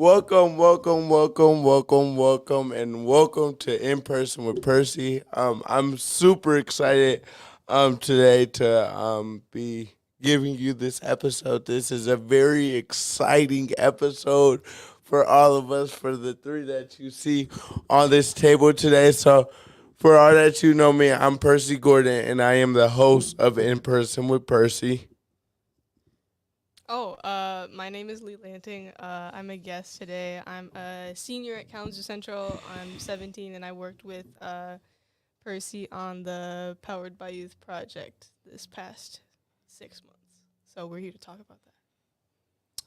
and welcome to In Person with Percy. I'm super excited today to be giving you this episode. This is a very exciting episode for all of us, for the three that you see on this table today. So, for all that you know me, I'm Percy Gordon, and I am the host of In Person with Percy. My name is Lee Lanting. I'm a guest today. I'm a senior at Kalamazoo Central. I'm 17, and I worked with Percy on the Powered by Youth project this past 6 months. So we're here to talk about that.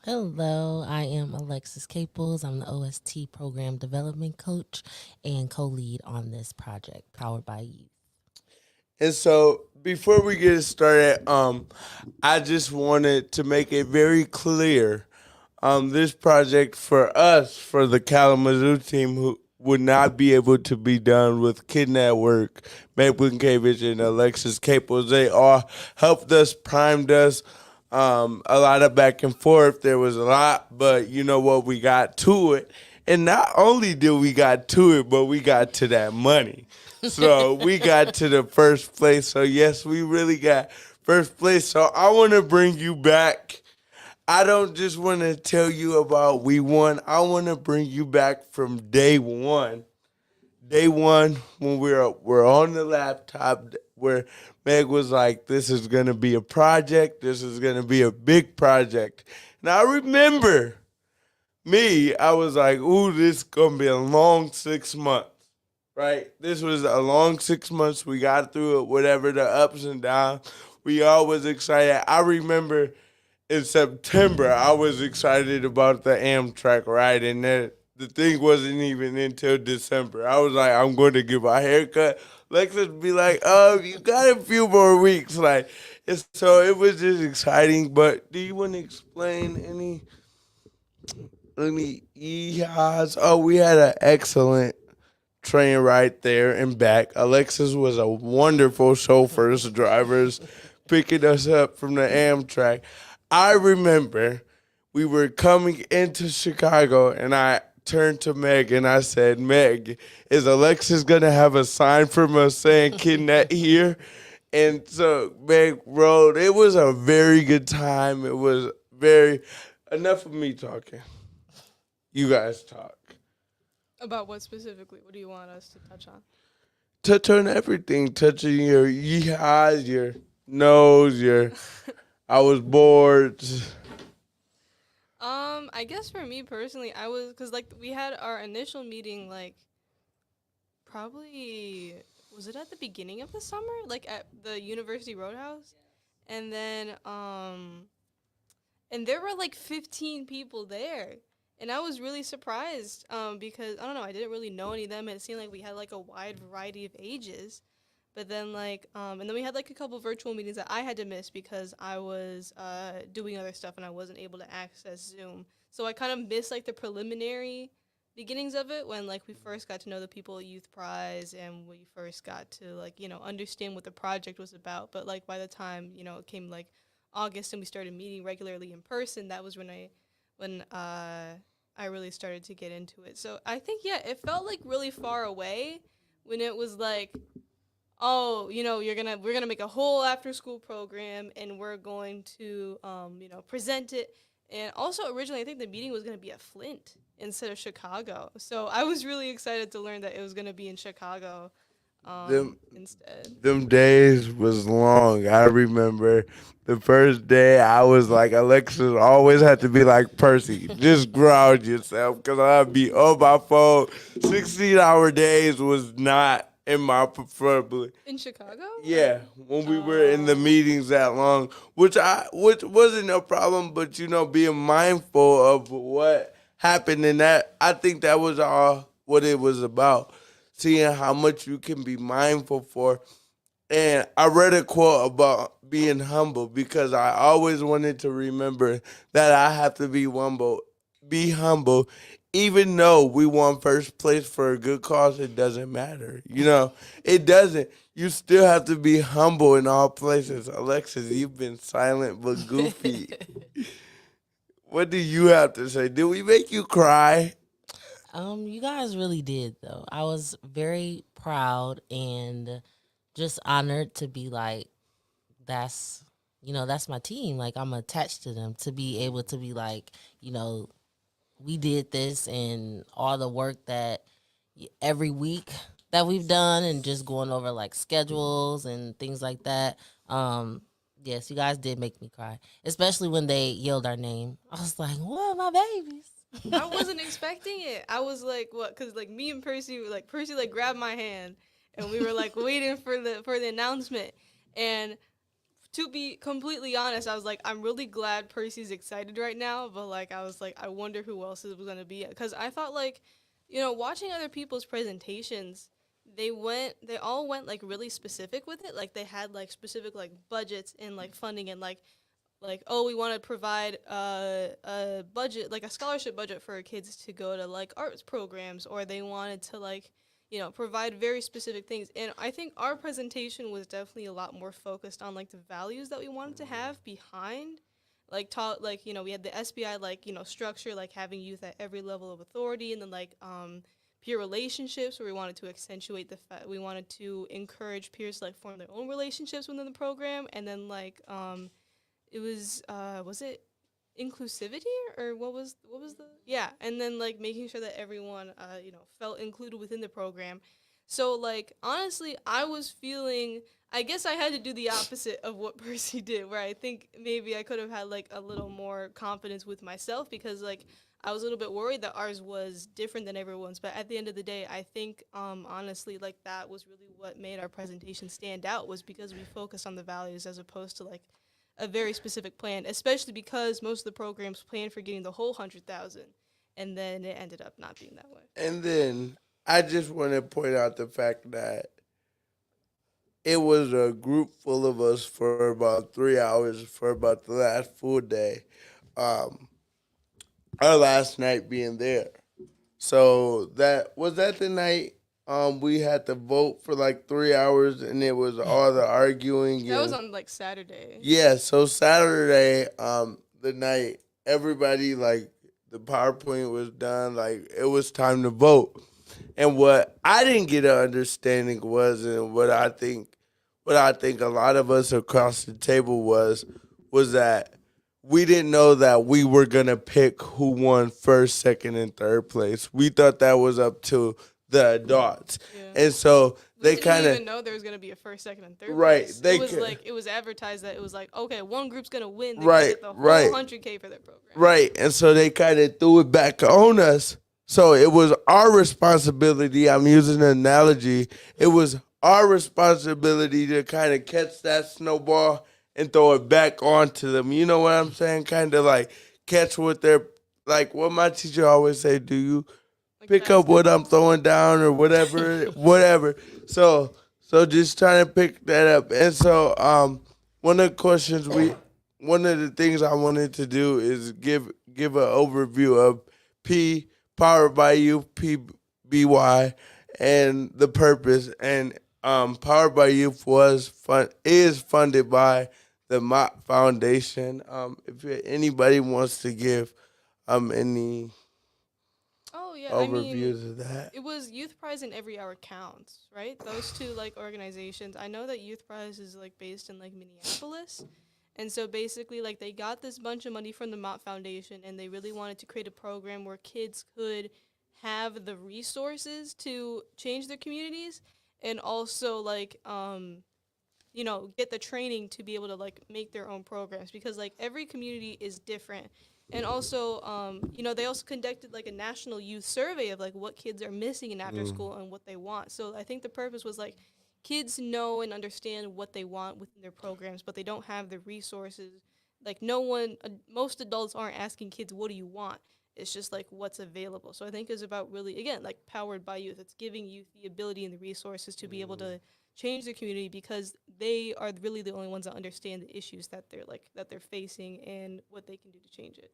Hello, I am Alexis Caples. I'm the OST Program Development Coach and co lead on this project, Powered by You. And so before we get started, I just wanted to make it very clear, this project for us, for the Kalamazoo team, who would not be able to be done with Kid Network, Meg Blinkevich, and Alexis Caples. They all helped us, primed us, a lot of back and forth. There was a lot, but you know what? We got to it. And not only did we got to it, but we got to that money. So we got to the first place. So yes, we really got first place. So I want to bring you back. I don't just want to tell you about we won. I want to bring you back from day one. Day one, when we're on the laptop, where Meg was like, "This is gonna be a project. This is gonna be a big project." And I remember me. I was like, "Ooh, this is gonna be a long 6 months." Right? This was a long 6 months. We got through it, whatever the ups and downs. We all was excited. I remember in September, I was excited about the Amtrak ride, and then the thing wasn't even until December. I was like, I'm going to get my haircut. Lexus would be like, you got a few more weeks. Like, so it was just exciting. But do you want to explain any EHAs? Oh, we had an excellent train right there and back. Alexis was a wonderful chauffeur's drivers picking us up from the Amtrak. I remember we were coming into Chicago and I turned to Meg and I said, Meg, is Alexis gonna have a sign from us saying kidnap here? And so Meg rode. It was a very good time. It was very enough of me talking. You guys talk. About what specifically? What do you want us to touch on? Touch on everything, touching your yeehaws, your nose, your I was bored. I guess for me personally, I was because like we had our initial meeting like probably was it at the beginning of the summer, like at the University Roadhouse, and then and there were like 15 people there. And I was really surprised because I don't know, I didn't really know any of them. It seemed like we had like a wide variety of ages. But then and then we had like a couple virtual meetings that I had to miss because I was doing other stuff and I wasn't able to access Zoom. So I kind of missed like the preliminary beginnings of it when like we first got to know the people at Youth Prize and we first got to like, understand what the project was about. But like by the time, it came like August and we started meeting regularly in person, that was when I really started to get into it. So I think it felt like really far away when it was like, oh, we're gonna make a whole after school program and we're going to present it. And also originally I think the meeting was gonna be at Flint instead of Chicago. So I was really excited to learn that it was gonna be in Chicago Them instead. them days was long. I remember the first day I was like, Alexis always had to be like Percy. Just ground yourself because I'd be on my phone. 16-hour days was not in my preferably. In Chicago? Yeah, when we were in the meetings that long, which wasn't a problem, but being mindful of what happened in that, I think that was all what it was about. Seeing how much you can be mindful for. And I read a quote about being humble because I always wanted to remember that I have to be humble, even though we won first place for a good cause. It doesn't matter, it doesn't. You still have to be humble in all places. Alexis, you've been silent but goofy. what do you have to say? Did we make you cry? You guys really did though. I was very proud and just honored to be like, that's that's my team. Like I'm attached to them to be able to be like, you know, we did this and all the work that every week that we've done and just going over like schedules and things like that. Yes, you guys did make me cry, especially when they yelled our name. I was like, "What, my I babies?" wasn't expecting it. I was like, what? Because like me and Percy, like Percy, like grabbed my hand, and we were like waiting for the announcement. And to be completely honest, I was like, I'm really glad Percy's excited right now. But like, I was like, I wonder who else it was gonna be. Because I thought like, watching other people's presentations, they all went like really specific with it. Like they had like specific like budgets and like funding and like oh we want to provide a budget like a scholarship budget for kids to go to like arts programs or they wanted to like provide very specific things and I think our presentation was definitely a lot more focused on like the values that we wanted to have behind like taught like we had the SBI like structure like having youth at every level of authority and then like peer relationships where we wanted to accentuate the fact we wanted to encourage peers to like form their own relationships within the program and then like it was it inclusivity or what was the yeah and then like making sure that everyone felt included within the program so like honestly I was feeling I guess I had to do the opposite of what Percy did where I think maybe I could have had like a little more confidence with myself because like I was a little bit worried that ours was different than everyone's but at the end of the day I think honestly like that was really what made our presentation stand out was because we focused on the values as opposed to like a very specific plan, especially because most of the programs planned for getting the whole 100,000, and then it ended up not being that way. And then I just want to point out the fact that it was a group full of us for about 3 hours for about the last full day. Um, our last night being there. So that was that the night we had to vote for like 3 hours and it was all the arguing That was and on like Saturday. yeah, so Saturday, the night everybody like the PowerPoint was done, like it was time to vote. And what I didn't get an understanding was, and what I think a lot of us across the table was that we didn't know that we were gonna pick who won first, second, and third place. We thought that was up to the adults, Yeah. and so We they didn't kind of even know there was gonna be a first, second, and third right. place. They It was ca- like it was advertised that it was like okay, one group's gonna win. They're gonna right, get the whole right. 100K for their program. Right. And so they kind of threw it back on us. So it was our responsibility. I'm using an analogy. It was our responsibility to kind of catch that snowball and throw it back onto them. You know what I'm saying? Kind of like catch what they're like what my teacher always say, do you Like pick up what I'm basketball. throwing down or whatever, whatever. So just trying to pick that up. And so one of the questions one of the things I wanted to do is give an overview of P powered by you PBY and the purpose and powered by youth was fun is funded by the Mott Foundation. If anybody wants to give any Oh yeah, I mean, overviews of that. it was Youth Prize and Every Hour Counts, right? Those two like organizations. I know that Youth Prize is like based in like Minneapolis. And so basically like they got this bunch of money from the Mott Foundation and they really wanted to create a program where kids could have the resources to change their communities and also like get the training to be able to like make their own programs because like every community is different and also they also conducted like a national youth survey of like what kids are missing in after school and what they want so I think the purpose was like kids know and understand what they want within their programs but they don't have the resources like no one most adults aren't asking kids what do you want it's just like what's available so I think it's about really again like powered by youth it's giving youth the ability and the resources to be able to change their community because they are really the only ones that understand the issues that they're facing and what they can do to change it.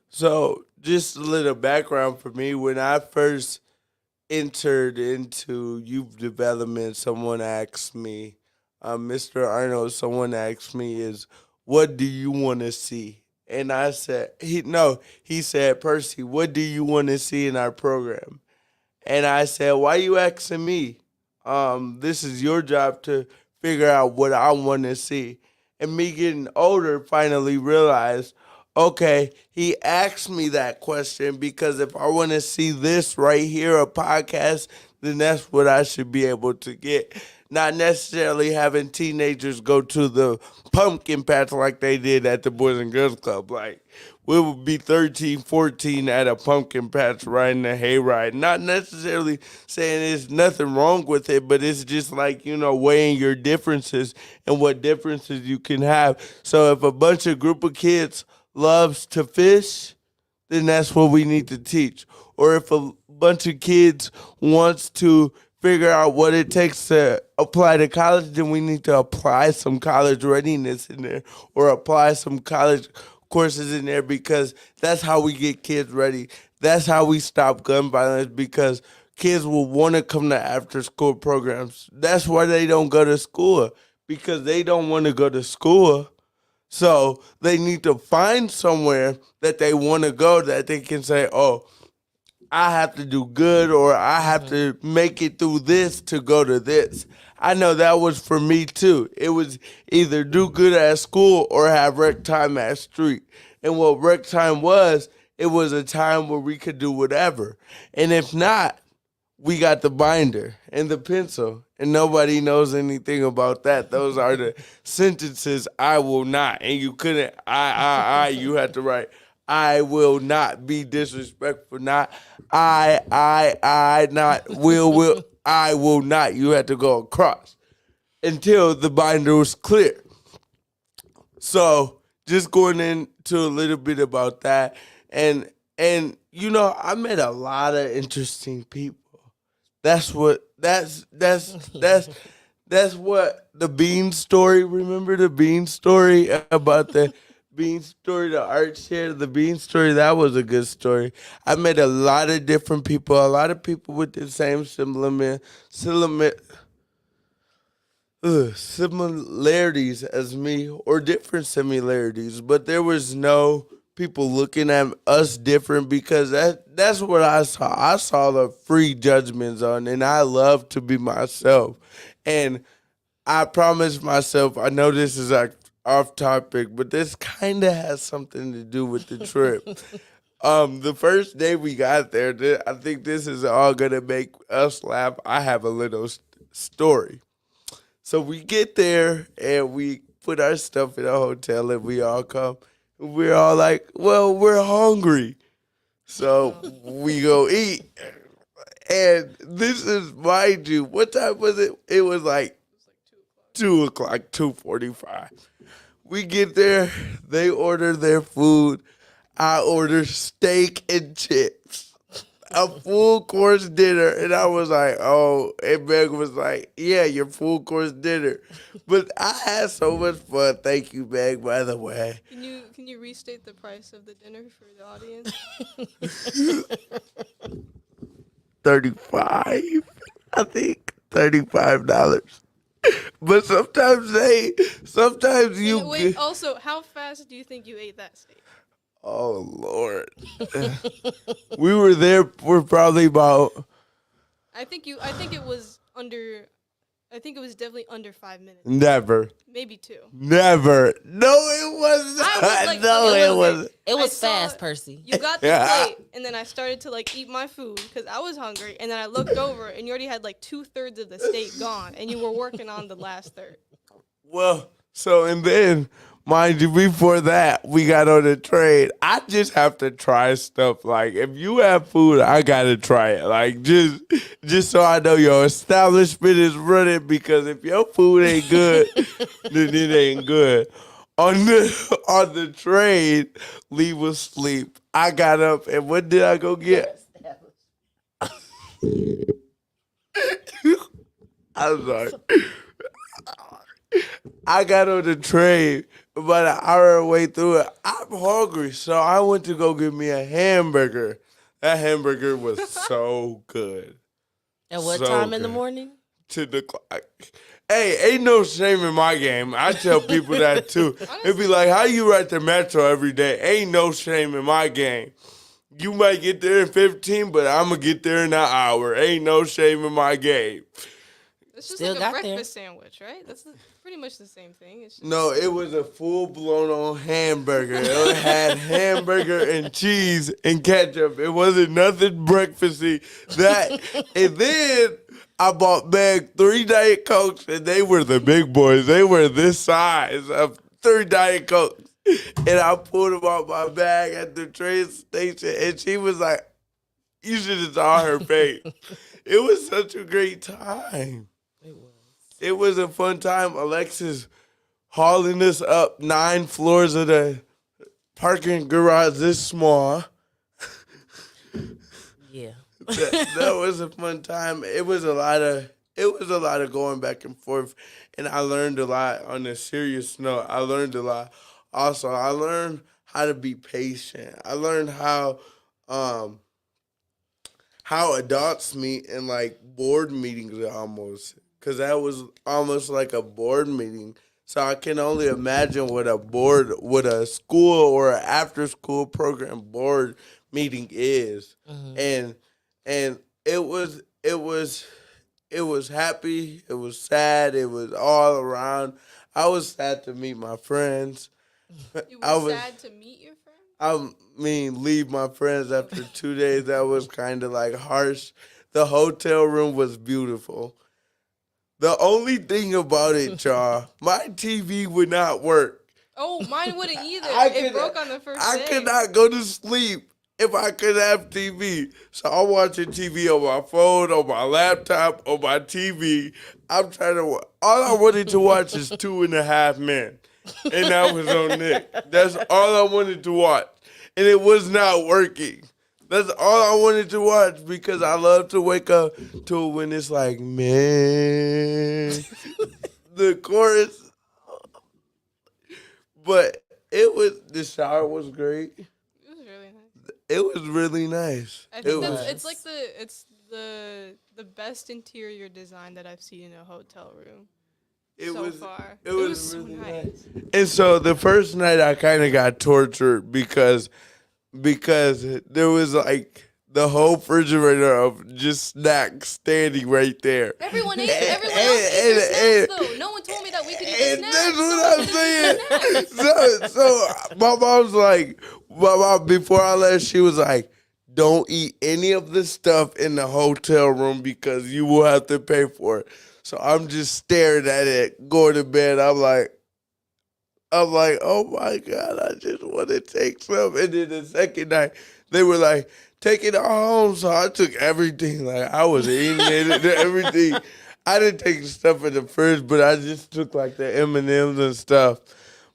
So just a little background for me. When I first entered into youth development, someone asked me, Mr. Arnold, someone asked me is what do you want to see? And I said, he said, Percy, what do you want to see in our program? And I said, why you asking me? This is your job to figure out what I want to see. And me getting older finally realized, okay, he asked me that question because if I want to see this right here, a podcast, then that's what I should be able to get. Not necessarily having teenagers go to the pumpkin patch like they did at the Boys and Girls Club. Like, we would be 13, 14 at a pumpkin patch riding a hayride. Not necessarily saying there's nothing wrong with it, but it's just like, weighing your differences and what differences you can have. So if a bunch of group of kids loves to fish, then that's what we need to teach. Or if a bunch of kids wants to figure out what it takes to apply to college, then we need to apply some college readiness in there or apply some college courses in there because that's how we get kids ready. That's how we stop gun violence because kids will want to come to after school programs. That's why they don't go to school because they don't want to go to school. So they need to find somewhere that they want to go that they can say, oh, I have to do good or I have to make it through this to go to this. I know that was for me too. It was either do good at school or have rec time at street. And what rec time was, it was a time where we could do whatever. And if not, we got the binder and the pencil, and nobody knows anything about that. Those are the sentences, I will not. And you couldn't, you had to write, I will not be disrespectful, not not will, I will not. You had to go across until the binder was clear. So just going into a little bit about that, and I met a lot of interesting people. That's what that's what the Bean story. Remember the Bean story about the Bean story, the art share, the Bean story. That was a good story. I met a lot of different people, a lot of people with the same similarities as me or different similarities, but there was no people looking at us different because that's what I saw. I saw the free judgment zone and I love to be myself. And I promised myself, I know this is like off topic, but this kind of has something to do with the trip. The first day we got there, I think this is all gonna make us laugh. I have a little story. So we get there and we put our stuff in a hotel and we all come. We're all like, well, we're hungry. So we go eat. And this is, mind you, what time was it? It was like 2 o'clock, 2:45. We get there, they order their food. I order steak and chips, a full course dinner. And I was like, oh, and Meg was like, yeah, your full course dinner. But I had so much fun. Thank you, Meg, by the way. Can you restate the price of the dinner for the audience? 35, I think $35. But sometimes you Wait, also, how fast do you think you ate that steak? Oh Lord. We were there for probably about I think it was under. I think it was definitely under 5 minutes. never. Maybe 2. Never. No, it was not. No, it wasn't. It was fast, Percy. You got the plate, and then I started to eat my food because I was hungry, and then I looked over, and you already had 2/3 of the steak gone, and you were working on the last third. Well, so and then, mind you, before that, we got on the train. I just have to try stuff. Like, if you have food, I gotta try it. Like, just so I know your establishment is running. Because if your food ain't good, then it ain't good. On the train, Lee was asleep. I got up, and what did I go get? I'm sorry. I got on the train about an hour away through it. I'm hungry, so I went to go get me a hamburger. That hamburger was so good. At what So time in the good. morning? to the clock. Hey, ain't no shame in my game. I tell people that too. It'd be like, how you write the metro every day? Ain't no shame in my game. You might get there in 15, but I'm going to get there in an hour. Ain't no shame in my game. It's just Still like a got breakfast sandwich, right? That's pretty much the same thing. It's just No, it was a full-blown on hamburger. It had hamburger and cheese and ketchup. It wasn't nothing breakfasty. And then I bought back 3 Diet Cokes, and they were the big boys. They were this size of 3 Diet Cokes. And I pulled them out my bag at the train station, and she was like, you should have saw her face. It was such a great time. It was. It was a fun time. Alexis hauling us up 9 floors of the parking garage this small. Yeah. That was a fun time. It was a lot of going back and forth, and I learned a lot. On a serious note, I learned a lot. Also, I learned how to be patient. I learned how adults meet in like board meetings almost, because that was almost like a board meeting. So I can only imagine what a school or an after school program board meeting is. And it was happy, it was sad, it was all around. I was sad to meet my friends. you I were was sad to meet your friend. leave my friends after 2 days. That was kind of like harsh. The hotel room was beautiful. The only thing about it, y'all, my TV would not work. Oh, mine wouldn't either. It It broke on the first day. I could not go to sleep if I could have TV. So I'm watching TV on my phone, on my laptop, on my TV. All I wanted to watch is 2.5 Men. And that was on Nick. That's all I wanted to watch. And it was not working. That's all I wanted to watch because I love to wake up to when it's like, man, the chorus. But the shower was great. It was really nice. It was really nice. I think was. it's the best interior design that I've seen in a hotel room so far. It was so really nice. And so the first night I kind of got tortured because there was like the whole refrigerator of just snacks standing right there. Everyone ate their snacks though. No one told me that we could eat the And snacks. that's Someone what I'm could eat the saying. snacks. So my mom's like, my mom, before I left, she was like, don't eat any of the stuff in the hotel room because you will have to pay for it. So I'm just staring at it, going to bed. I'm like, oh my God, I just want to take some. And then the second night, they were like, take it all home. So I took everything. Like, I was eating it, everything. I didn't take the stuff in the fridge, but I just took like the M&Ms and stuff.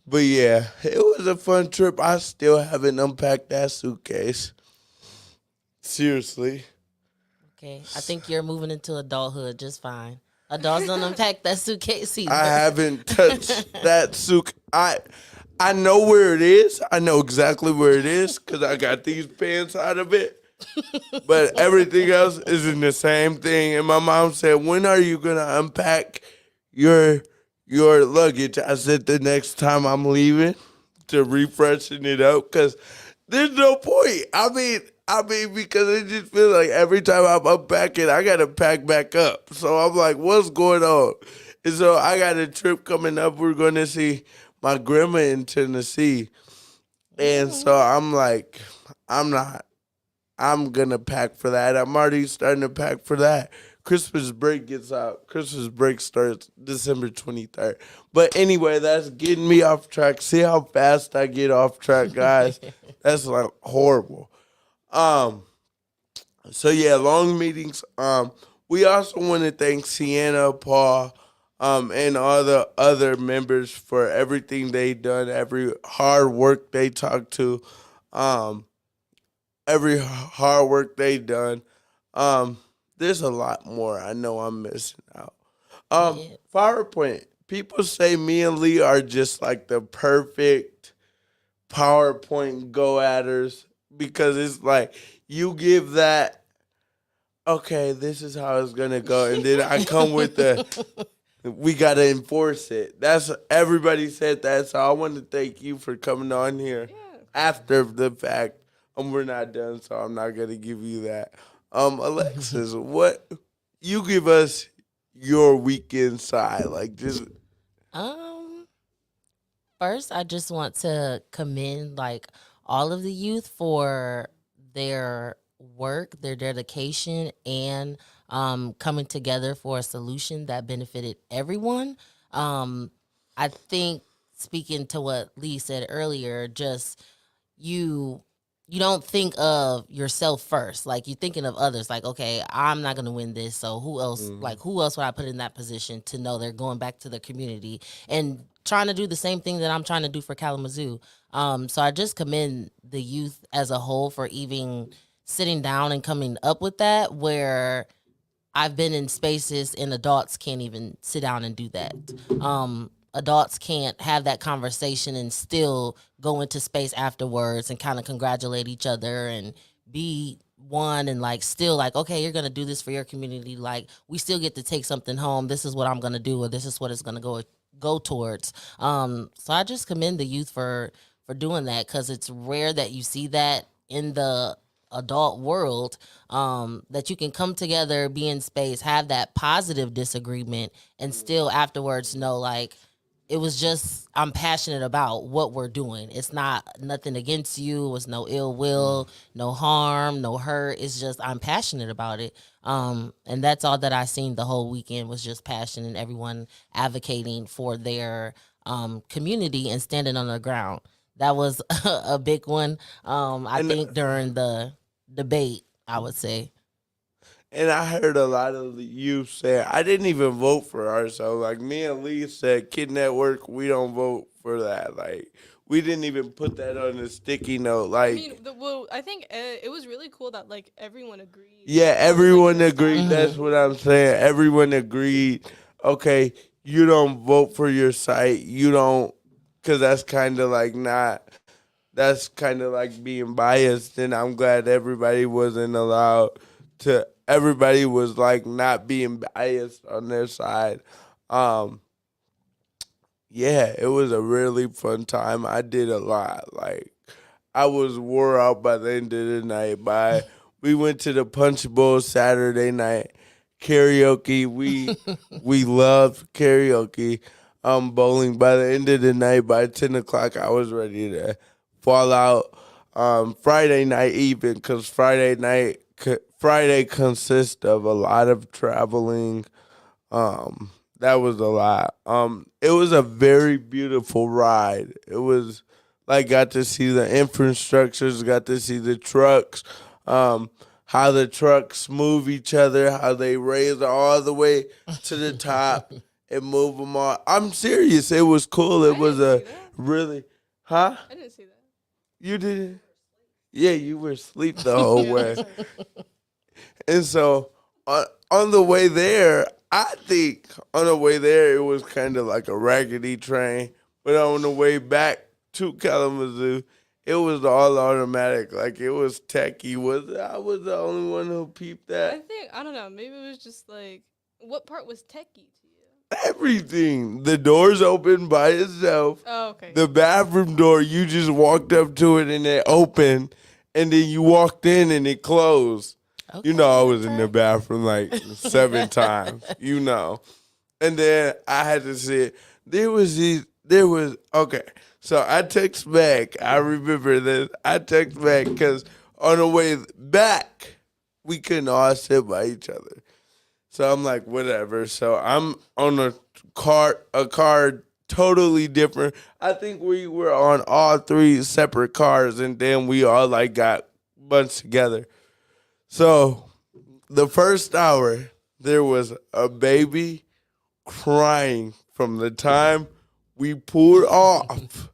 But yeah, it was a fun trip. I still haven't unpacked that suitcase. Seriously. Okay. I think you're moving into adulthood just fine. Adults don't unpack that suitcase either. I haven't touched that suitcase. I know where it is. I know exactly where it is because I got these pants out of it. But everything else is in the same thing. And my mom said, when are you going to unpack your luggage? I said, the next time I'm leaving to refreshen it up because there's no point. I mean, because it just feels like every time I'm unpacking, I got to pack back up. So I'm like, what's going on? And so I got a trip coming up. We're going to see my grandma in Tennessee. And so I'm like, I'm going to pack for that. I'm already starting to pack for that. Christmas break gets out. Christmas break starts December 23rd. But anyway, that's getting me off track. See how fast I get off track, guys? That's like horrible. So yeah, long meetings. We also want to thank Sienna, Paul, and all the other members for everything they done, every hard work they talked to, every hard work they done. There's a lot more I know I'm missing out. Yeah. PowerPoint. People say me and Lee are just like the perfect PowerPoint go-atters because it's like you give that okay, this is how it's gonna go, and then I come with the we gotta enforce it. That's everybody said that, so I want to thank you for coming on here Yeah. after the fact. We're not done, so I'm not gonna give you that. Alexis, what you give us your weekend side, like just Um, First, I just want to commend like all of the youth for their work, their dedication, and coming together for a solution that benefited everyone. Um, I think speaking to what Lee said earlier, just you you don't think of yourself first. Like you're thinking of others. Like, okay, I'm not gonna win this, so who else? Like, who else would I put in that position to know they're going back to the community and trying to do the same thing that I'm trying to do for Kalamazoo. So I just commend the youth as a whole for even sitting down and coming up with that. Where I've been in spaces and adults can't even sit down and do that. Adults can't have that conversation and still go into space afterwards and kind of congratulate each other and be one and like still like, okay, you're gonna do this for your community. Like we still get to take something home. This is what I'm gonna do, or this is what it's gonna go towards. So I just commend the youth for doing that because it's rare that you see that in the adult world, that you can come together, be in space, have that positive disagreement, and still afterwards know like it was just I'm passionate about what we're doing. It's not nothing against you. It was no ill will, no harm, no hurt. It's just I'm passionate about it. And that's all that I seen the whole weekend was just passion and everyone advocating for their community and standing on the ground. That was a big one. I and think during the debate, I would say. and I heard a lot of the youth say I didn't even vote for ourselves. Like me and Lee said, Kid Network, we don't vote for that. Like we didn't even put that on the sticky note. I Like mean, well, I think it was really cool that like everyone agreed. yeah, That was, like, everyone the agreed. style. That's what I'm saying. Everyone agreed. Okay, you don't vote for your site. You don't, because that's kind of like not. That's kind of like being biased. And I'm glad everybody wasn't allowed to. Everybody was like not being biased on their side. Um, yeah, it was a really fun time. I did a lot. Like I was wore out by the end of the night. We went to the Punch Bowl Saturday night karaoke. We loved karaoke. Bowling. By the end of the night, by 10 o'clock, I was ready to fall out. Friday night even, because Friday consists of a lot of traveling. That was a lot. It was a very beautiful ride. It was like got to see the infrastructures, got to see the trucks, how the trucks move each other, how they raise all the way to the top and move them all. I'm serious. It was cool. It I was didn't a see that. really, huh? I didn't see that. You didn't? Yeah, you were asleep the whole Yeah, way. sorry. And so on the way there, I think on the way there it was kind of like a raggedy train, but on the way back to Kalamazoo, it was all automatic. Like it was techie. I was the only one who peeped I that? think I don't know. Maybe it was just like what part was techie to you? Everything. The doors opened by itself. Oh, okay. The bathroom door, you just walked up to it and it opened, and then you walked in and it closed. You Okay, know, I was in the okay. bathroom like 7 times. You know, and then I had to sit. Okay. So I text back. I remember this. I text back because on the way back, we couldn't all sit by each other. So I'm like, whatever. So I'm on a car totally different. I think we were on all three separate cars, and then we all like got bunched together. So the first hour, there was a baby crying from the time we pulled off.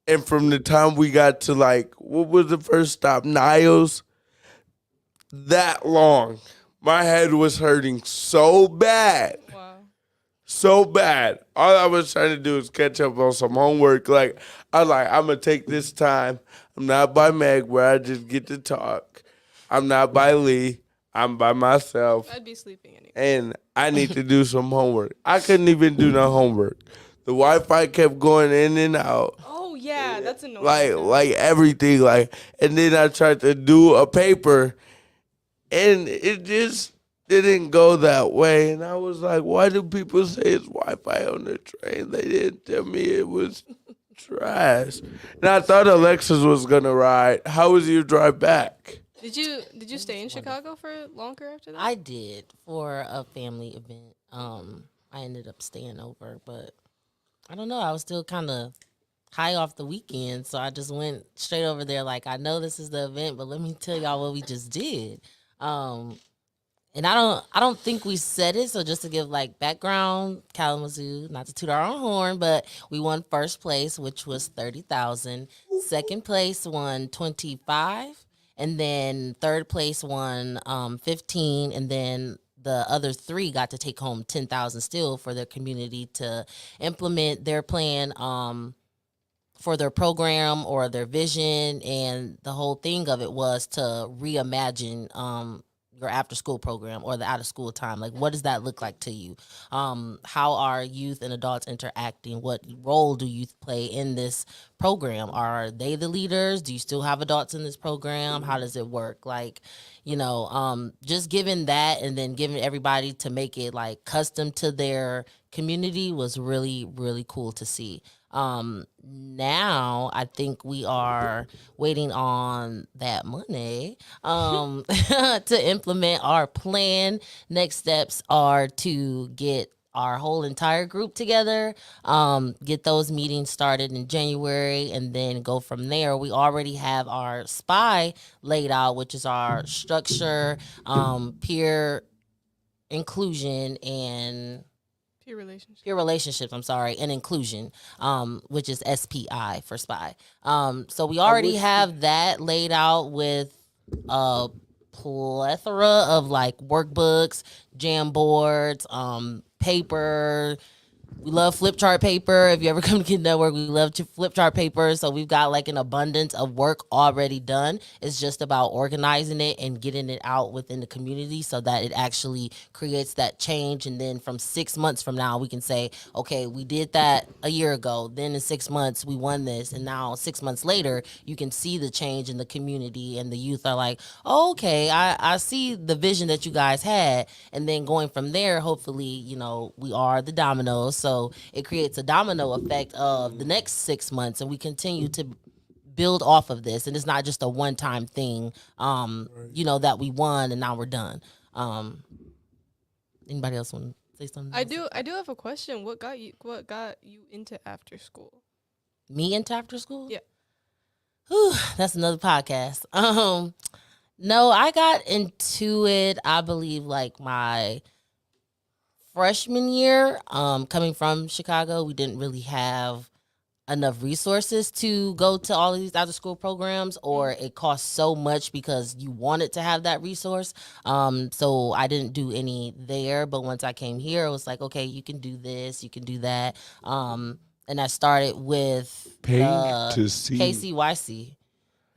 And from the time we got to like, what was the first stop? Niles? That long. My head was hurting so bad. Wow. So bad. All I was trying to do is catch up on some homework. Like, I'm going to take this time. I'm not by Meg where I just get to talk. I'm not by Lee. I'm by myself. I'd be sleeping anyway. And I need to do some homework. I couldn't even do no homework. The Wi-Fi kept going in and out. Oh yeah, that's annoying. Like everything. And then I tried to do a paper and it just didn't go that way. And I was like, why do people say it's Wi-Fi on the train? They didn't tell me it was trash. And I thought Alexis was gonna ride. How was your drive back? Did you stay in Chicago for longer after that? I did for a family event. I ended up staying over, but I don't know. I was still kind of high off the weekend, so I just went straight over there. Like, I know this is the event, but let me tell y'all what we just did. Um, and I don't think we said it. So just to give like background, Kalamazoo, not to toot our own horn, but we won first place, which was 30,000. Second place won 25, and then third place won 15, and then the other three got to take home 10,000 still for their community to implement their plan. For their program or their vision, and the whole thing of it was to reimagine your after school program or the out of school time. Like, what does that look like to you? How are youth and adults interacting? What role do youth play in this program? Are they the leaders? Do you still have adults in this program? How does it work? Like, just giving that, and then giving everybody to make it like custom to their community was really, really cool to see. Now I think we are waiting on that money to implement our plan. Next steps are to get our whole entire group together, get those meetings started in January, and then go from there. We already have our SPY laid out, which is our structure, peer inclusion, and Peer relationships, I'm sorry, and inclusion, which is SPI for SPY. So we already have that laid out with a plethora of like workbooks, jam boards, paper. We love flip chart paper. If you ever come to Kid Network, we love to flip chart paper. So we've got like an abundance of work already done. It's just about organizing it and getting it out within the community so that it actually creates that change. And then from 6 months from now, we can say, okay, we did that a year ago. Then in 6 months, we won this. And now 6 months later, you can see the change in the community, and the youth are like, oh, okay, I see the vision that you guys had. And then going from there, hopefully, we are the dominoes. So it creates a domino effect of the next 6 months, and we continue to build off of this. And it's not just a one-time thing, that we won and now we're done. Anybody else want to say something? I do have a question. What got you into after school? Me into after school? Yeah. Whew, that's another podcast. No, I got into it, I believe, like my freshman year. Coming from Chicago, we didn't really have enough resources to go to all of these after school programs, or it cost so much because you wanted to have that resource. So I didn't do any there, but once I came here, it was like, okay, you can do this, you can do that. And I started with KCYC.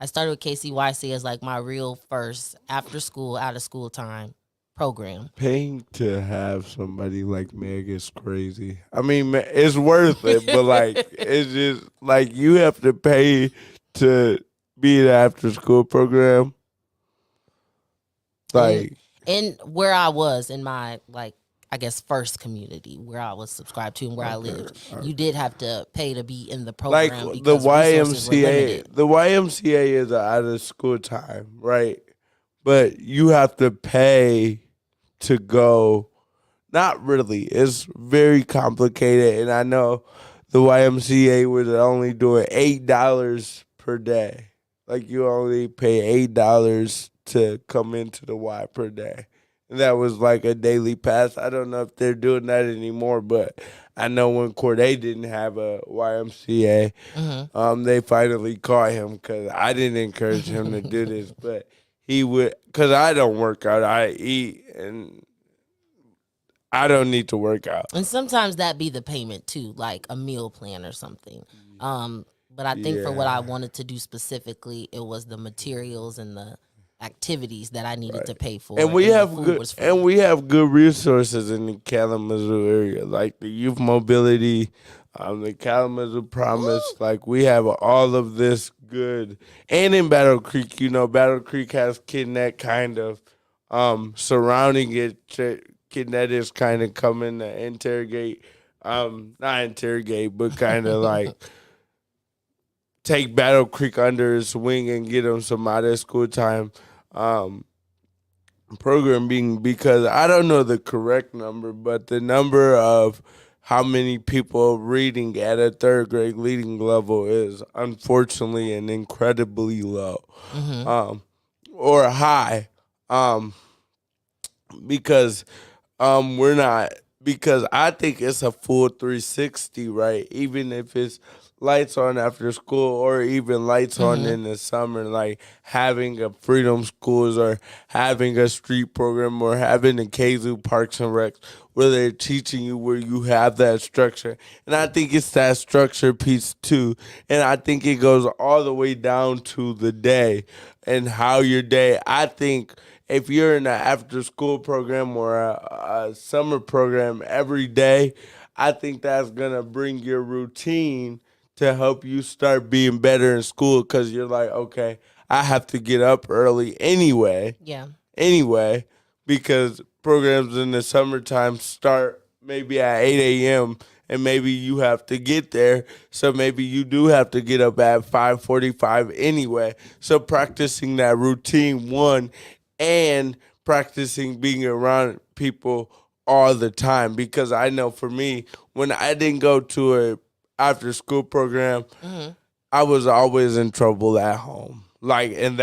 I started with KCYC as like my real first after school, out of school time program. Paying to have somebody like Meg is crazy. I mean, it's worth it, but like, it's just like you have to pay to be in an after school program. Like, and where I was in my, like, I guess first community where I was subscribed to and where I lived, you did have to pay to be in the program. Like because the resources were YMCA, limited. the YMCA is an out of school time, right? But you have to pay to go. Not really. It's very complicated, and I know the YMCA was only doing $8 per day. Like you only pay $8 to come into the Y per day. And that was like a daily pass. I don't know if they're doing that anymore, but I know when Corday didn't have a YMCA, they finally caught him because I didn't encourage him to do this, but he would, because I don't work out. I eat, and I don't need to work out. And sometimes that be the payment too, like a meal plan or something. But I think for what I wanted to do specifically, it was the materials and the activities that I needed to pay for, And we and the have food good was free. resources in the Kalamazoo area, like the youth mobility, the Kalamazoo Promise. Ooh. Like we have all of this good, and in Battle Creek, Battle Creek has Kidnet kind of surrounding it. Kidnet is kind of coming to interrogate, not interrogate, but kind of like take Battle Creek under his wing and get him some out of school time. Um, Programming because I don't know the correct number, but the number of how many people reading at a third grade reading level is unfortunately and incredibly low, Mm-hmm. um, or high, um, because we're not because I think it's a full 360, right? Even if it's lights on after school or even lights on Mm-hmm. in the summer, like having a freedom schools or having a street program or having a KZoo Parks and Recs where they're teaching you where you have that structure. And I think it's that structure piece too. And I think it goes all the way down to the day and how your day, I think if you're in an after school program or a summer program every day, I think that's going to bring your routine to help you start being better in school because you're like, okay, I have to get up early Yeah. anyway, because programs in the summertime start maybe at 8 a.m. and maybe you have to get there. So maybe you do have to get up at 5:45 anyway. So practicing that routine one and practicing being around people all the time because I know for me when I didn't go to a after school program Mm-hmm. I was always in trouble at home. Like and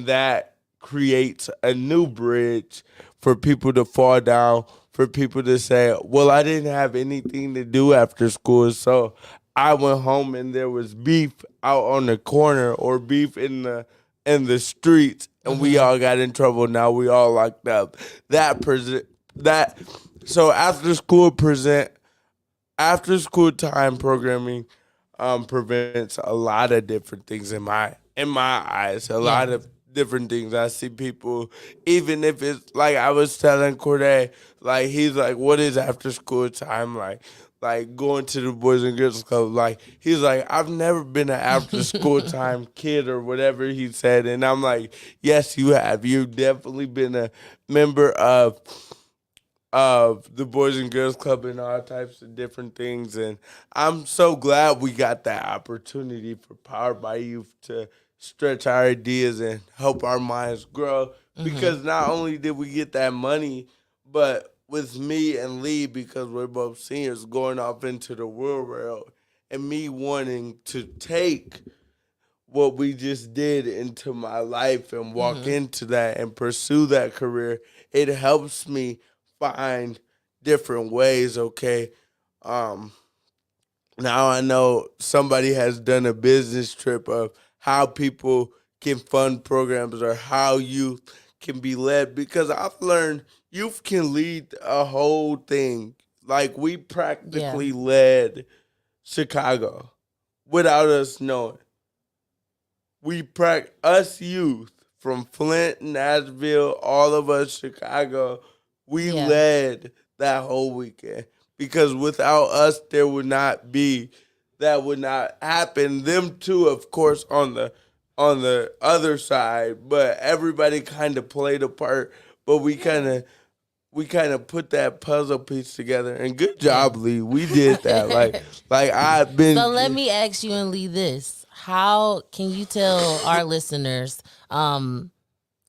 that creates a new bridge for people to fall down, for people to say, "Well, I didn't have anything to do after school, so I went home and there was beef out on the corner or beef in the streets and we Mm-hmm. all got in trouble. Now we all locked up." That present that so after school time programming prevents a lot of different things in my eyes. A Yeah. lot of different things. I see people, even if it's like I was telling Corday, like he's like, "What is after school time like?" Like going to the Boys and Girls Club, like he's like, "I've never been an after school time kid or whatever he said," and I'm like, "Yes, you have. You've definitely been a member of the Boys and Girls Club and all types of different things. And I'm so glad we got that opportunity for Powered by Youth to stretch our ideas and help our minds grow. Mm-hmm. Because not only did we get that money, but with me and Lee, because we're both seniors, going off into the real world and me wanting to take what we just did into my life and walk Mm-hmm. into that and pursue that career, it helps me find different ways, okay? Um, Now I know somebody has done a business trip of how people can fund programs or how youth can be led because I've learned youth can lead a whole thing. Like we Yeah. practically led Chicago without us knowing. Us youth from Flint, Nashville, all of us Chicago, we Yeah. led that whole weekend because without us there would not be that would not happen. Them too, of course, on the other side, but everybody kind of played a part. But Yeah. we kind of put that puzzle piece together. And good Yeah. job, Lee. We did that. Like I've So been. let me ask you and Lee this. How can you tell our listeners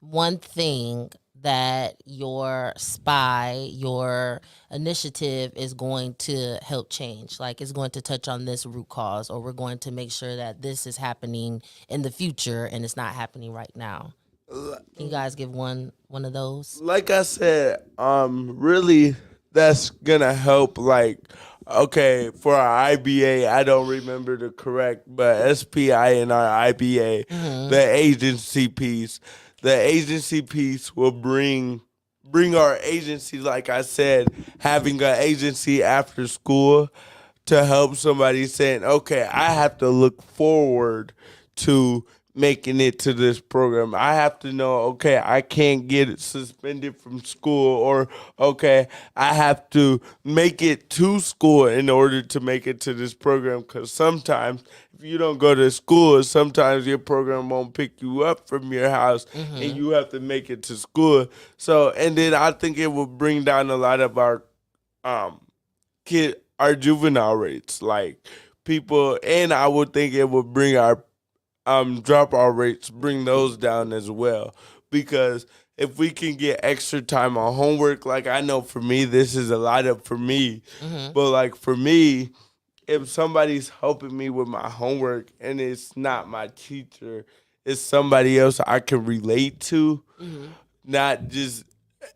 one thing that your spy, your initiative is going to help change? Like it's going to touch on this root cause, or we're going to make sure that this is happening in the future and it's not happening right now. Can you guys give one of those? Like I said, really, that's gonna help. Like, okay, for our IBA, I don't remember the correct, but SPI and our IBA, Mm-hmm. the agency piece will bring our agency. Like I said, having an agency after school to help somebody saying, okay, I have to look forward to making it to this program. I have to know, okay, I can't get suspended from school, or okay, I have to make it to school in order to make it to this program. Because sometimes if you don't go to school, sometimes your program won't pick you up from your house and Mm-hmm. you have to make it to school. So, and then I think it will bring down a lot of um our juvenile rates, like people, and I would think it would bring our dropout rates, bring those down as well. Because if we can get extra time on homework, like I know for me, this is a lot of for me, Mm-hmm. but like for me, if somebody's helping me with my homework and it's not my teacher, it's somebody else I can relate to, Mm-hmm. not just,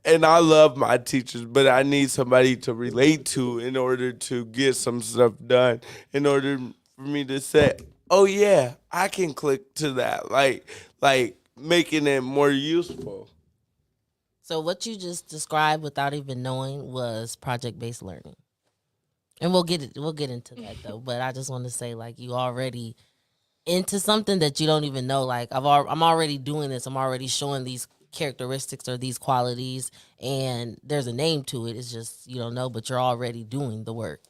and I love my teachers, but I need somebody to relate to in order to get some stuff done, in order for me to say, oh yeah, I can click to that. Like making it more useful. So what you just described without even knowing was project based learning. And we'll get into that though. But I just want to say like you already into something that you don't even know. Like I'm already doing this. I'm already showing these characteristics or these qualities, and there's a name to it. It's just you don't know, but you're already doing the work.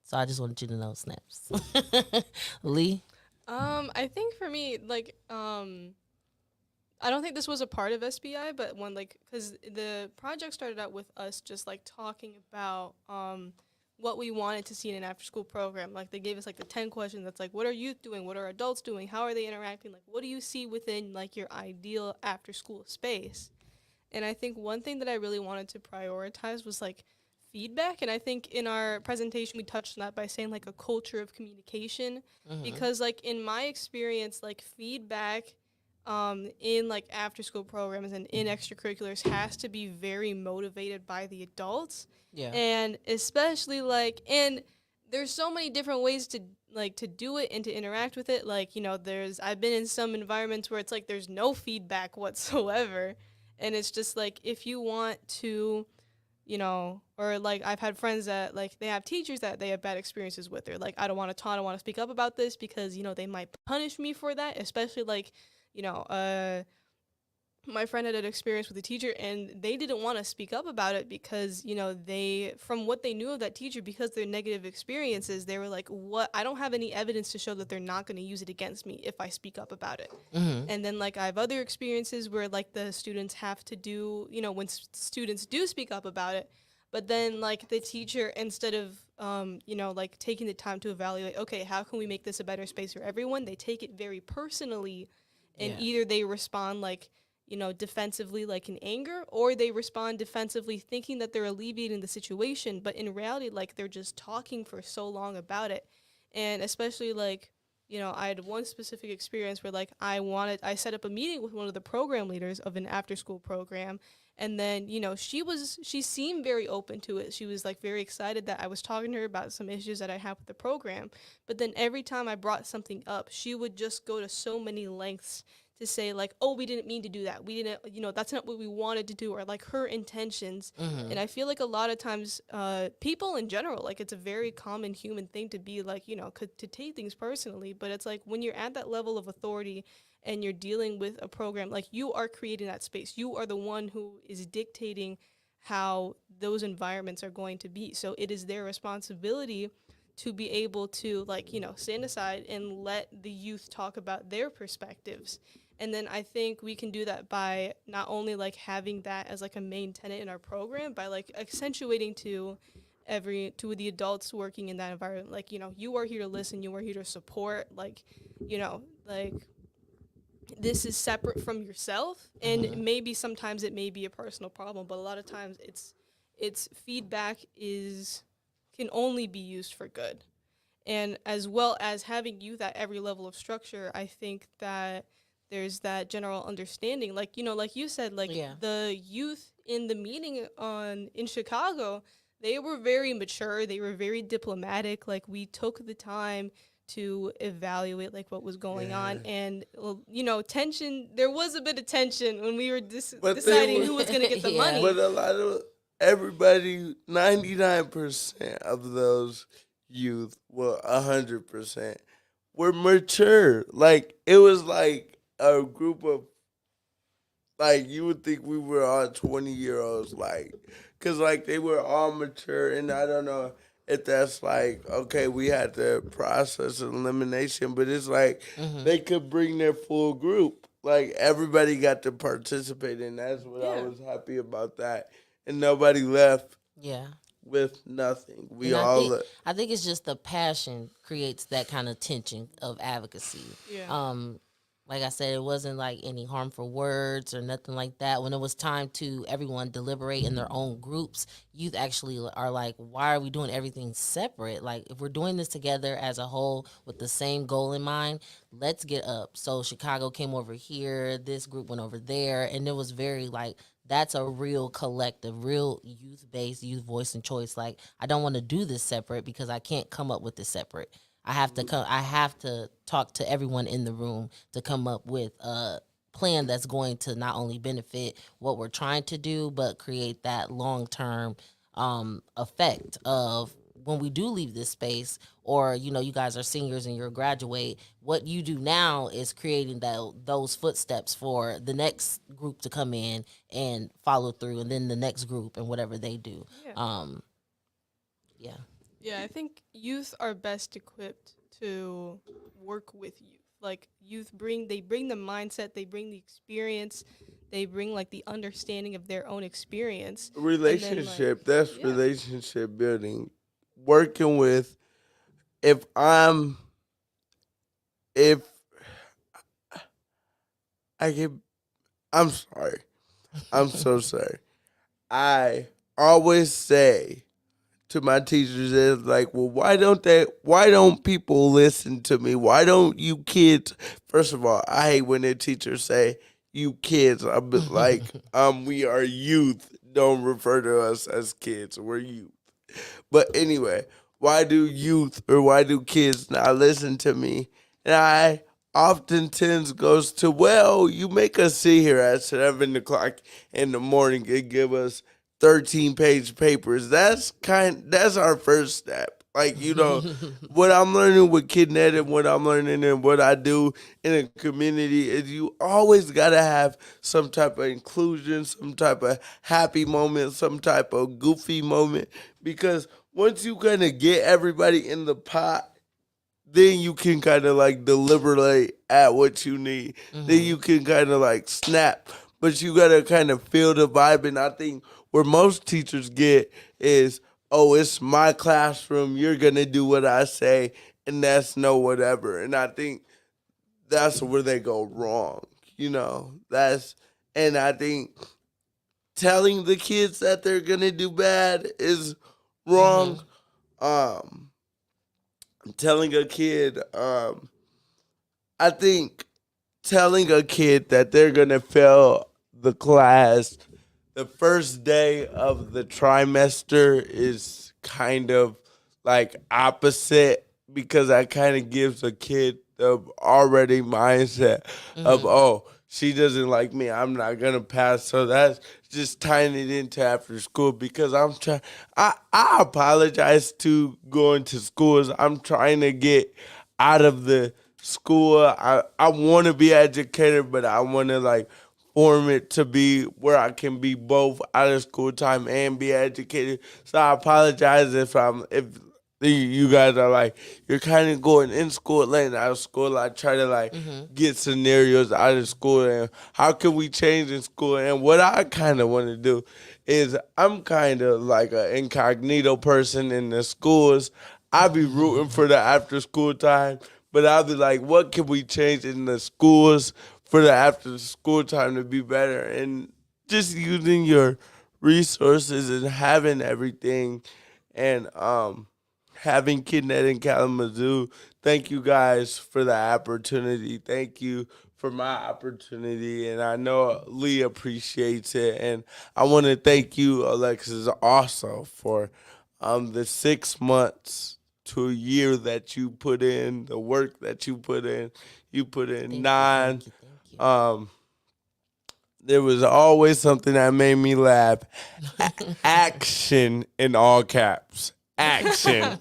So I just wanted you to know, snaps. Lee. I think for me, like, I don't think this was a part of SBI, but when like, because the project started out with us just like talking about what we wanted to see in an after-school program. Like they gave us like the 10 questions. That's like, what are youth doing? What are adults doing? How are they interacting? Like, what do you see within like your ideal after-school space? And I think one thing that I really wanted to prioritize was like feedback. And I think in our presentation, we touched on that by saying like a culture of communication. Mm-hmm. Because, like, in my experience, like feedback in like after school programs and in extracurriculars has to be very motivated by the adults. Yeah. And especially like, and there's so many different ways to like to do it and to interact with it. Like, you know, I've been in some environments where it's like there's no feedback whatsoever, and it's just like if you want to, you know, or like I've had friends that like they have teachers that they have bad experiences with. They're like, I don't want to talk, I don't want to speak up about this because, you know, they might punish me for that, especially like, you know, my friend had an experience with a teacher and they didn't want to speak up about it because, you know, they, from what they knew of that teacher, because their negative experiences, they were like, what, I don't have any evidence to show that they're not going to use it against me if I speak up about it. Mm-hmm. And then like I have other experiences where like the students have to do, you know, when students do speak up about it, but then like the teacher, instead of you know, like taking the time to evaluate, okay, how can we make this a better space for everyone, they take it very personally, and Yeah. either they respond like, you know, defensively, like in anger, or they respond defensively thinking that they're alleviating the situation, but in reality like they're just talking for so long about it. And especially like, you know, I had one specific experience where like I set up a meeting with one of the program leaders of an after school program, and then, you know, she seemed very open to it. She was like very excited that I was talking to her about some issues that I have with the program. But then every time I brought something up, she would just go to so many lengths to say like, oh, we didn't mean to do that, we didn't, you know, that's not what we wanted to do, or like her intentions. Mm-hmm. And I feel like a lot of times people in general, like it's a very common human thing to be like, you know, to take things personally. But it's like when you're at that level of authority and you're dealing with a program, like you are creating that space, you are the one who is dictating how those environments are going to be. So it is their responsibility to be able to, like, you know, stand aside and let the youth talk about their perspectives. And then I think we can do that by not only like having that as like a main tenet in our program, by like accentuating to the adults working in that environment, like, you know, you are here to listen, you are here to support, like, you know, like this is separate from yourself. And Mm-hmm. maybe sometimes it may be a personal problem, but a lot of times it's feedback is can only be used for good. And as well as having youth at every level of structure, I think that there's that general understanding, like, you know, like you said, like Yeah. the youth in the meeting on in Chicago, they were very mature, they were very diplomatic, like we took the time to evaluate like what was going on. Yeah. And you know, tension, there was a bit of tension when we were But they deciding were, who was going to get the Yeah. but money. a lot of everybody, 99% of those youth, well, 100% were mature. Like it was like a group of, like, you would think we were all 20-year-olds, like, because, like, they were all mature, and I don't know if that's, like, okay, we had the process of elimination, but it's like Mm-hmm. they could bring their full group. Like, everybody got to participate, and that's what I Yeah. was happy about that. And nobody left Yeah. with nothing. We And all, I think it's just the passion creates that kind of tension of advocacy. Yeah. Like I said, it wasn't like any harmful words or nothing like that. When it was time to everyone deliberate in their own groups, youth actually are like, why are we doing everything separate? Like, if we're doing this together as a whole with the same goal in mind, let's get up. So Chicago came over here, this group went over there, and it was very like, that's a real collective, real youth based, youth voice and choice. Like, I don't want to do this separate because I can't come up with this separate. I have to come. I have to talk to everyone in the room to come up with a plan that's going to not only benefit what we're trying to do, but create that long term effect of when we do leave this space, or you guys are seniors and you're graduate. What you do now is creating those footsteps for the next group to come in and follow through, and then the next group and whatever they do. Yeah. Yeah. Yeah, I think youth are best equipped to work with youth. Like they bring the mindset, they bring the experience, they bring like the understanding of their own experience. relationship, that's yeah. relationship building. Working with, if I'm, if I can, I'm sorry. I'm so sorry. I always say to my teachers is like, well, why don't people listen to me? Why don't you kids? First of all, I hate when the teachers say you kids. I'm like, we are youth. Don't refer to us as kids. We're youth. But anyway, why do youth or why do kids not listen to me? And I often tends goes to, well, you make us sit here at 7 o'clock in the morning and give us 13-page papers. That's our first step. Like, what I'm learning with KidNet and what I'm learning and what I do in a community is you always gotta have some type of inclusion, some type of happy moment, some type of goofy moment. Because once you kind of get everybody in the pot, then you can kind of like deliberate at what you need. Then you can kind of like snap, but you gotta kind of feel the vibe. And I think where most teachers get is, oh, it's my classroom. You're gonna do what I say, and that's no whatever. And I think that's where they go wrong. And I think telling the kids that they're gonna do bad is wrong. Um, telling a kid, I think telling a kid that they're gonna fail the class the first day of the trimester is kind of like opposite, because that kind of gives a kid the already mindset of, oh, she doesn't like me, I'm not gonna pass. So that's just tying it into after school, because I'm trying. I apologize to going to schools. I'm trying to get out of the school. I want to be educated, but I want to like form it to be where I can be both out of school time and be educated. So I apologize if you guys are like, you're kind of going in school late and out of school. I try to like get scenarios out of school and how can we change in school. And what I kind of want to do is, I'm kind of like an incognito person in the schools. I be rooting for the after school time, but I'll be like, what can we change in the schools for the after school time to be better? And just using your resources and having everything, and having KidNet in Kalamazoo. Thank you guys for the opportunity. Thank you for my opportunity, and I know Lee appreciates it. And I want to thank you, Alexis, also for the 6 months to a year that you put in, the work that you put in. You put in Thank you, 9. thank you, thank you. There was always something that made me laugh. Action in all caps. Action.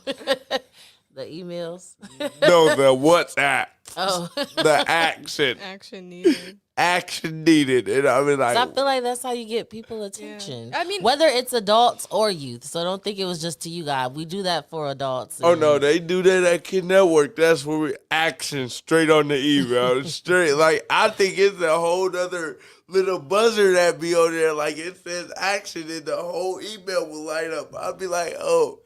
The emails. No, the WhatsApp. Oh. The action. Action needed. Action needed. And I mean, like, I feel like that's how you get people Yeah. attention. I mean, Whether it's adults or youth. So don't think it was just to you guys. We do that for adults. oh no, and- they do that at Kid Network. That's where we action straight on the email. Straight. Like, I think it's a whole other little buzzer that be on there. Like, it says action and the whole email will light up. I'll be like, oh.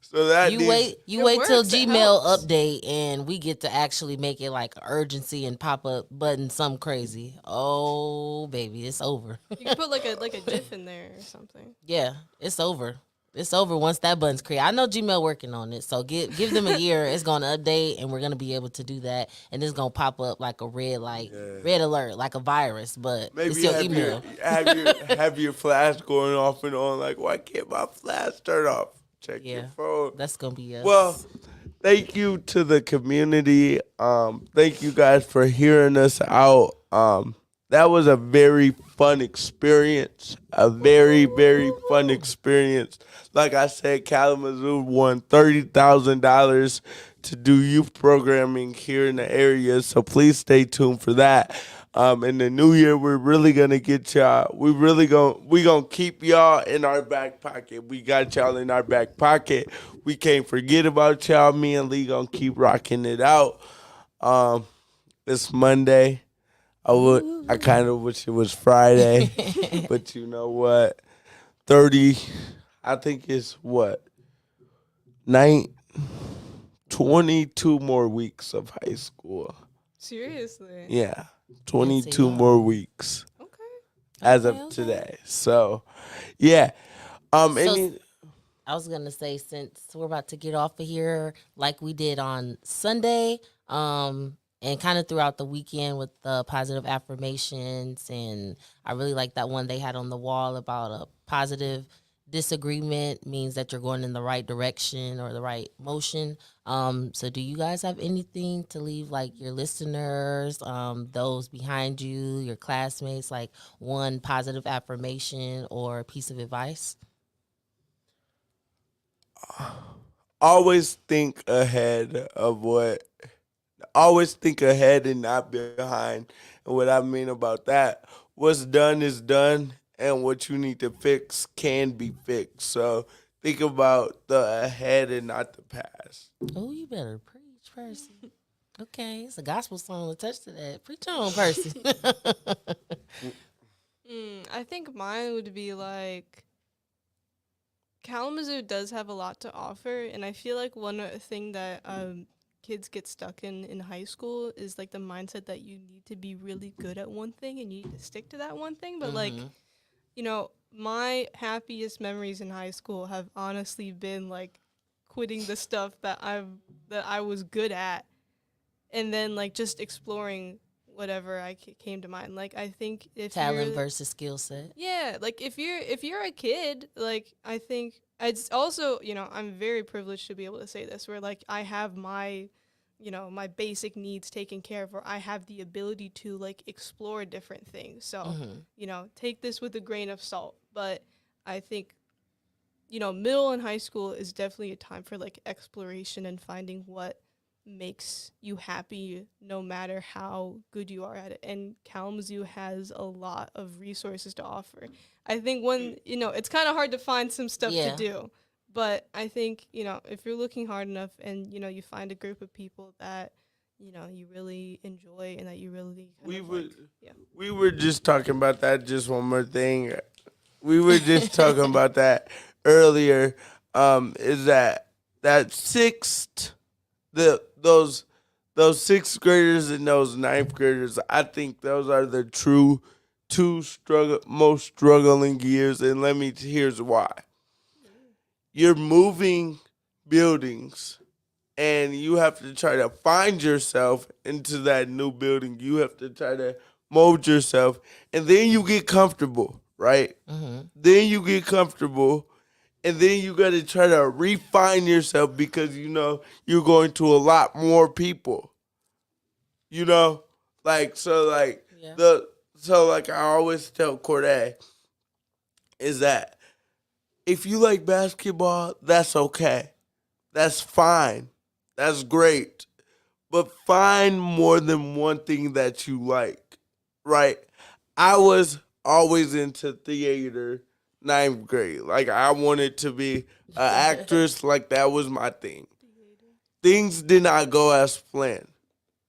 So that You needs, you It wait till works, it Gmail helps. update and we get to actually make it like urgency and pop up button something crazy. Oh baby, it's over. you can put like a GIF in there or something. Yeah, it's over. It's over once that button's created. I know Gmail working on it, so give them a year. It's gonna update, and we're gonna be able to do that. And it's gonna pop up like a red alert, like a virus, but maybe it's your have email. have your flash going off and on. Like, why can't my flash turn off? Check your Yeah, phone. that's gonna be us. Well, thank you to the community. Thank you guys for hearing us out. That was a very fun experience. A very, very fun experience. Like I said, Kalamazoo won $30,000 to do youth programming here in the area. So please stay tuned for that. In the new year, we're really gonna get y'all. We gonna keep y'all in our back pocket. We got y'all in our back pocket. We can't forget about y'all. Me and Lee gonna keep rocking it out. It's Monday. I kind of wish it was Friday, but you know what? 30. I think it's what 22 more weeks of high school. Seriously. Yeah, 22 y'all. more weeks Okay. as of Okay. today. So, yeah. So- Any I was gonna say, since we're about to get off of here, like we did on Sunday, and kind of throughout the weekend with the positive affirmations, and I really like that one they had on the wall about a positive disagreement means that you're going in the right direction or the right motion. So do you guys have anything to leave like your listeners, those behind you, your classmates, like one positive affirmation or piece of advice? always think ahead of what always think ahead and not behind. And what I mean about that, what's done is done, and what you need to fix can be fixed. So think about the ahead and not the past. Oh, you better preach, Percy. Okay, it's a gospel song attached to that. Preach on, Percy. I think mine would be like Kalamazoo does have a lot to offer, and I feel like one thing that kids get stuck in high school is like the mindset that you need to be really good at one thing and you need to stick to that one thing. But like, you know, my happiest memories in high school have honestly been like quitting the stuff that I was good at, and then like just exploring whatever came to mind. Like I think if Talent you're versus skill set. yeah, like if you're a kid, like I think it's also, you know, I'm very privileged to be able to say this where like I have my, you know, my basic needs taken care of, or I have the ability to like explore different things. So, you know, take this with a grain of salt, but I think, you know, middle and high school is definitely a time for like exploration and finding what makes you happy no matter how good you are at it. And Kalamazoo has a lot of resources to offer. I think when, you know, it's kind of hard to find some stuff Yeah. to do. But I think, you know, if you're looking hard enough and, you know, you find a group of people that, you know, you really enjoy and that you really We were just talking about that. Just one more thing. We were just talking about that earlier. Is that sixth those sixth graders and those ninth graders? I think those are the true most struggling years, and here's why. You're moving buildings, and you have to try to find yourself into that new building. You have to try to mold yourself, and then you get comfortable, right? Then you get comfortable, and then you got to try to refine yourself because you know you're going to a lot more people. You know, like so, like Yeah. like I always tell Corday, is that if you like basketball, that's okay, that's fine, that's great. but find more than one thing that you like, right? I was always into theater, ninth grade. Like, I wanted to be an actress, like, that was my thing. Things did not go as planned.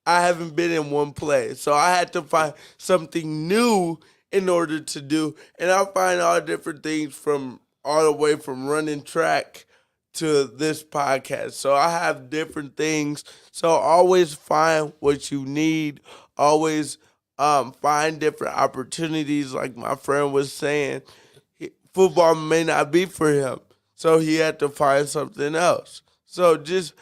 I haven't been in one play. So I had to find something new in order to do. And I find all different things from all the way from running track to this podcast. So I have different things. So always find what you need. Always find different opportunities. Like my friend was saying, football may not be for him. So he had to find something else. So just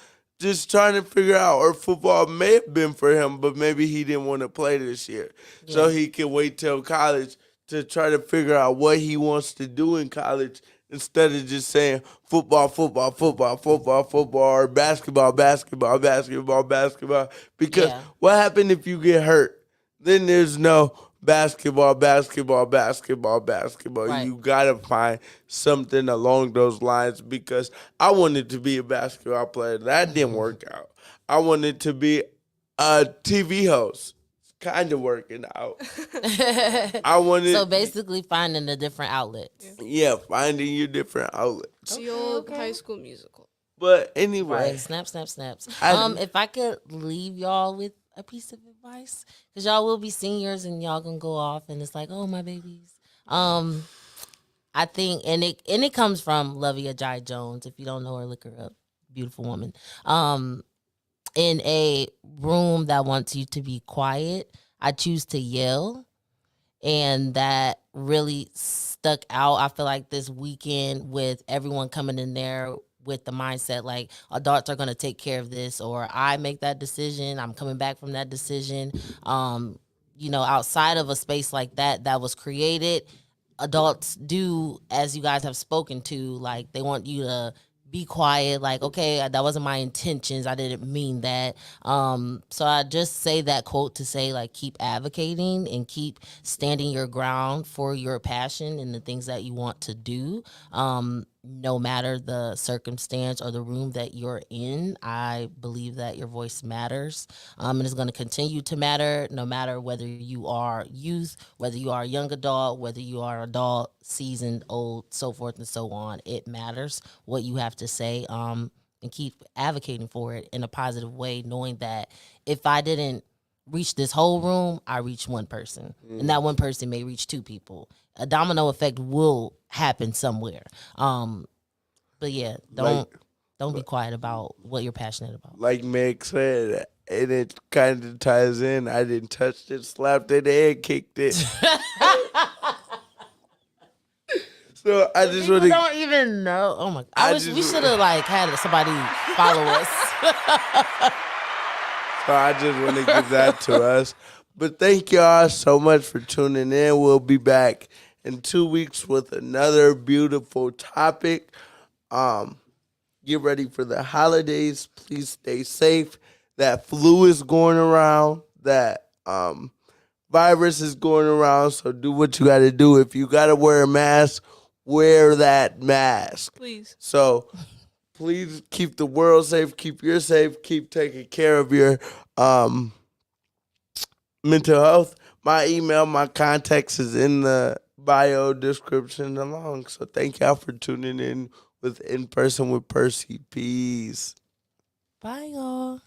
trying to figure out, or football may have been for him, but maybe he didn't want to play this year. So Yeah. he can wait till college to try to figure out what he wants to do in college instead of just saying football, football, football, football, football, or basketball, basketball, basketball, basketball. Because Yeah. what happened if you get hurt? Then there's no basketball, basketball, basketball, basketball. Right. You gotta find something along those lines because I wanted to be a basketball player. That didn't work out. I wanted to be a TV host. It's kind of working out. I So wanted, basically, finding the different outlets. yeah, finding your different outlets. The old High School Musical. But Right. anyway, Snap, snap, snaps. I- If I could leave y'all with a piece of advice, because y'all will be seniors and y'all gonna go off, and it's like, oh my babies. I think, and it comes from Lovey Ajayi Jones. If you don't know her, look her up. Beautiful woman. In a room that wants you to be quiet, I choose to yell, and that really stuck out. I feel like this weekend with everyone coming in there with the mindset like adults are going to take care of this, or I make that decision, I'm coming back from that decision. Outside of a space like that was created, adults do, as you guys have spoken to, like they want you to be quiet, like, okay, that wasn't my intentions, I didn't mean that. So I just say that quote to say, like, keep advocating and keep standing your ground for your passion and the things that you want to do. No matter the circumstance or the room that you're in, I believe that your voice matters, and it's going to continue to matter no matter whether you are youth, whether you are a young adult, whether you are adult, seasoned, old, so forth and so on. It matters what you have to say, and keep advocating for it in a positive way, knowing that if I didn't reach this whole room, I reach one person, and that one person may reach two people. A domino effect will happen somewhere. But yeah, don't be quiet about what you're passionate about. like Meg said, and it kind of ties in. I didn't touch it, slapped it, and kicked it. So I just People want to. don't even know. Oh my! I wish we should have like had somebody follow us. So I just want to give that to us. But thank y'all so much for tuning in. We'll be back in 2 weeks with another beautiful topic. Get ready for the holidays. Please stay safe. That flu is going around. That virus is going around. So do what you got to do. If you got to wear a mask, wear that mask. Please. So please keep the world safe, keep your safe, keep taking care of your mental health. My email, my contacts is in the bio description along. So thank y'all for tuning in with In Person with Percy. Peace. Bye, y'all.